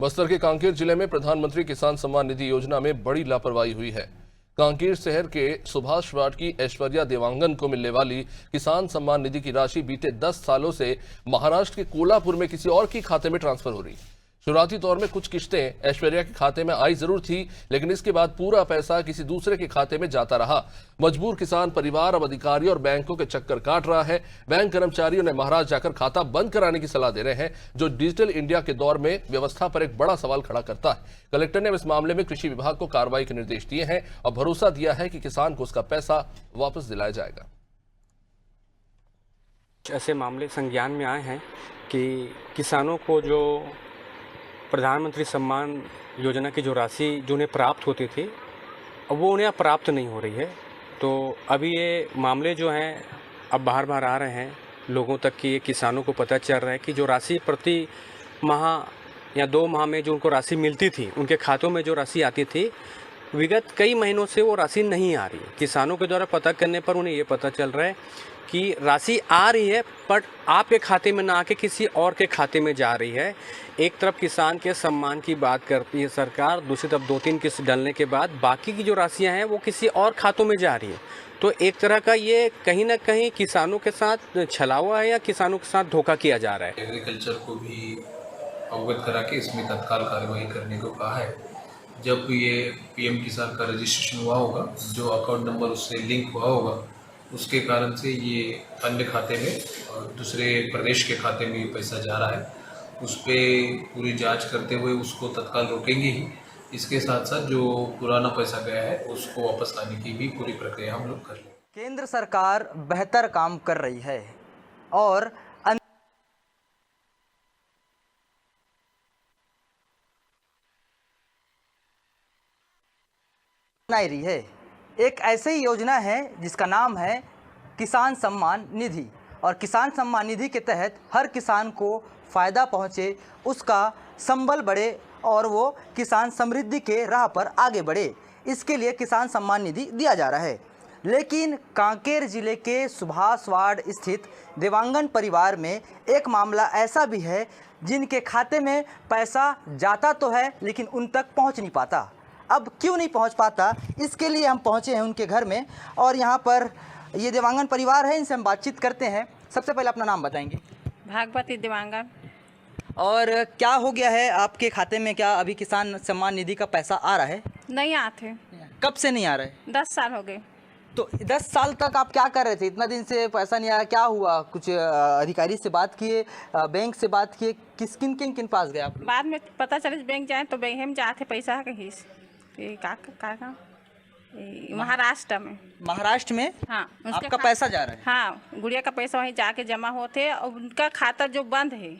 बस्तर के कांकेर जिले में प्रधानमंत्री किसान सम्मान निधि योजना में बड़ी लापरवाही हुई है। कांकेर शहर के सुभाष वार्ड की ऐश्वर्या देवांगन को मिलने वाली किसान सम्मान निधि की राशि बीते 10 सालों से महाराष्ट्र के कोल्हापुर में किसी और के खाते में ट्रांसफर हो रही। शुरुआती दौर में कुछ किश्तें ऐश्वर्या के खाते में आई जरूर थी, लेकिन इसके बाद पूरा पैसा किसी दूसरे के खाते में जाता रहा। मजबूर किसान परिवार अब अधिकारियों और बैंकों के चक्कर काट रहा है। बैंक कर्मचारियों ने महाराष्ट्र जाकर खाता बंद कराने की सलाह दे रहे हैं, जो डिजिटल इंडिया के दौर में व्यवस्था पर एक बड़ा सवाल खड़ा करता है। कलेक्टर ने इस मामले में कृषि विभाग को कार्रवाई के निर्देश दिए हैं और भरोसा दिया है कि किसान को उसका पैसा वापस दिलाया जाएगा। ऐसे मामले संज्ञान में आए हैं कि किसानों को जो प्रधानमंत्री सम्मान योजना की जो राशि जो उन्हें प्राप्त होती थी, वो उन्हें प्राप्त नहीं हो रही है। तो अभी ये मामले जो हैं अब बाहर आ रहे हैं लोगों तक कि ये किसानों को पता चल रहा है कि जो राशि प्रति माह या 2 माह में जो उनको राशि मिलती थी, उनके खातों में जो राशि आती थी, विगत कई महीनों से वो राशि नहीं आ रही है। किसानों के द्वारा पता करने पर उन्हें ये पता चल रहा है कि राशि आ रही है बट आपके खाते में ना आके किसी और के खाते में जा रही है। एक तरफ किसान के सम्मान की बात करती है सरकार, दूसरी तरफ 2-3 किस्त डलने के बाद बाकी की जो राशियां हैं वो किसी और खातों में जा रही है। तो एक तरह का ये कहीं ना कहीं किसानों के साथ छलावा है या किसानों के साथ धोखा किया जा रहा है। एग्रीकल्चर को भी अवगत करा के इसमें तत्काल कार्रवाई करने को कहा है। जब ये पीएम किसान का रजिस्ट्रेशन हुआ होगा, जो अकाउंट नंबर उससे लिंक हुआ होगा, उसके कारण से ये अन्य खाते में और दूसरे प्रदेश के खाते में ये पैसा जा रहा है, उस पर पूरी जांच करते हुए उसको तत्काल रोकेंगे ही। इसके साथ साथ जो पुराना पैसा गया है उसको वापस लाने की भी पूरी प्रक्रिया हम लोग कर लेंगे। केंद्र सरकार बेहतर काम कर रही है और बनाई रही है। एक ऐसी योजना है जिसका नाम है किसान सम्मान निधि, और किसान सम्मान निधि के तहत हर किसान को फ़ायदा पहुँचे, उसका संबल बढ़े और वो किसान समृद्धि के राह पर आगे बढ़े, इसके लिए किसान सम्मान निधि दिया जा रहा है। लेकिन कांकेर जिले के सुभाष वार्ड स्थित देवांगन परिवार में एक मामला ऐसा भी है जिनके खाते में पैसा जाता तो है लेकिन उन तक पहुँच नहीं पाता। अब क्यों नहीं पहुंच पाता, इसके लिए हम पहुंचे हैं उनके घर में, और यहाँ पर ये देवांगन परिवार है, इनसे हम बातचीत करते हैं। सबसे पहले अपना नाम बताएंगे। भागवती देवांगन। और क्या हो गया है आपके खाते में, क्या अभी किसान सम्मान निधि का पैसा आ रहा है? नहीं आते। कब से नहीं आ रहा है? 10 साल हो गए। तो 10 साल तक आप क्या कर रहे थे? इतना दिन से पैसा नहीं आया, क्या हुआ? कुछ अधिकारी से बात किए, बैंक से बात किए, किन पास गए आप? बाद में पता चले बैंक जाए तो बैंक हम जाते पैसा कहीं महाराष्ट्र में। महाराष्ट्र में? हाँ, आपका पैसा जा रहा है? हाँ, गुड़िया का पैसा वहीं जाके जमा होते और उनका खाता जो बंद है।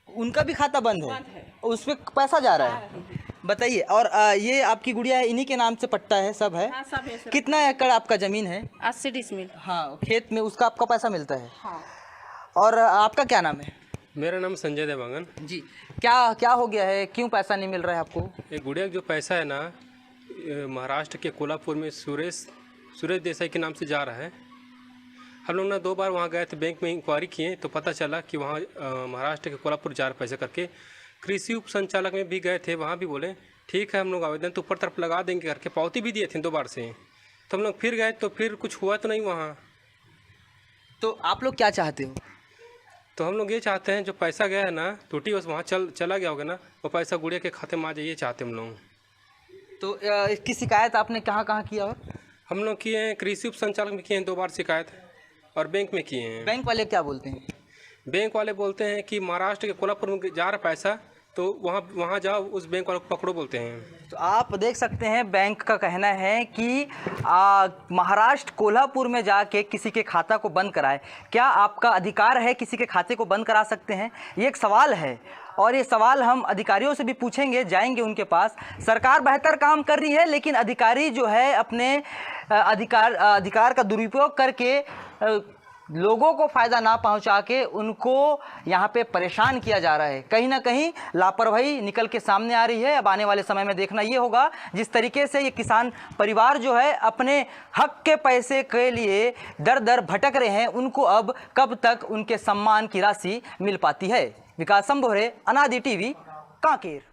उनका भी खाता बंद है? उस पर पैसा जा रहा है? बताइए। और ये आपकी गुड़िया है, इन्हीं के नाम से पट्टा है, सब है? हाँ, सब है। कितना एकड़ आपका ज़मीन है? 80 डिसमिल। हाँ, खेत में उसका आपका पैसा मिलता है? हाँ। और आपका क्या नाम है? मेरा नाम संजय देवांगन जी। क्या हो गया है, क्यों पैसा नहीं मिल रहा है आपको? ये गुड़िया जो पैसा है ना, महाराष्ट्र के कोल्हापुर में सुरेश देसाई के नाम से जा रहा है। हम लोग ना 2 बार वहाँ गए थे, बैंक में इंक्वायरी किए तो पता चला कि वहाँ महाराष्ट्र के कोल्हापुर जा रहा पैसा करके। कृषि उप संचालक में भी गए थे, वहाँ भी बोले ठीक है हम लोग आवेदन तो ऊपर तरफ लगा देंगे करके, पावती भी दिए थे 2 बार से। तो हम लोग फिर गए तो फिर कुछ हुआ तो नहीं वहाँ। तो आप लोग क्या चाहते हो? तो हम लोग ये चाहते हैं जो पैसा गया है ना, टूटी बस वहाँ चला गया होगा ना, वो पैसा गुड़िया के खाते में आ जाए, ये चाहते हम लोग। तो इसकी शिकायत आपने कहाँ किया? और हम लोग किए हैं, कृषि उप संचालक में किए हैं 2 बार शिकायत, और बैंक में किए हैं। बैंक वाले क्या बोलते हैं? बैंक वाले बोलते हैं कि महाराष्ट्र के कोल्हापुर में जा रहा पैसा, तो वहाँ जाओ, उस बैंक वाले को पकड़ो बोलते हैं। तो आप देख सकते हैं बैंक का कहना है कि महाराष्ट्र कोल्हापुर में जाके किसी के खाता को बंद कराए। क्या आपका अधिकार है किसी के खाते को बंद करा सकते हैं? ये एक सवाल है, और ये सवाल हम अधिकारियों से भी पूछेंगे, जाएंगे उनके पास। सरकार बेहतर काम कर रही है, लेकिन अधिकारी जो है अपने अधिकार का दुरुपयोग करके लोगों को फ़ायदा ना पहुंचा के उनको यहाँ पे परेशान किया जा रहा है। कहीं ना कहीं लापरवाही निकल के सामने आ रही है। अब आने वाले समय में देखना ये होगा जिस तरीके से ये किसान परिवार जो है अपने हक के पैसे के लिए दर दर भटक रहे हैं, उनको अब कब तक उनके सम्मान की राशि मिल पाती है। विकास संभोरे, अनादि टीवी, कांकेर।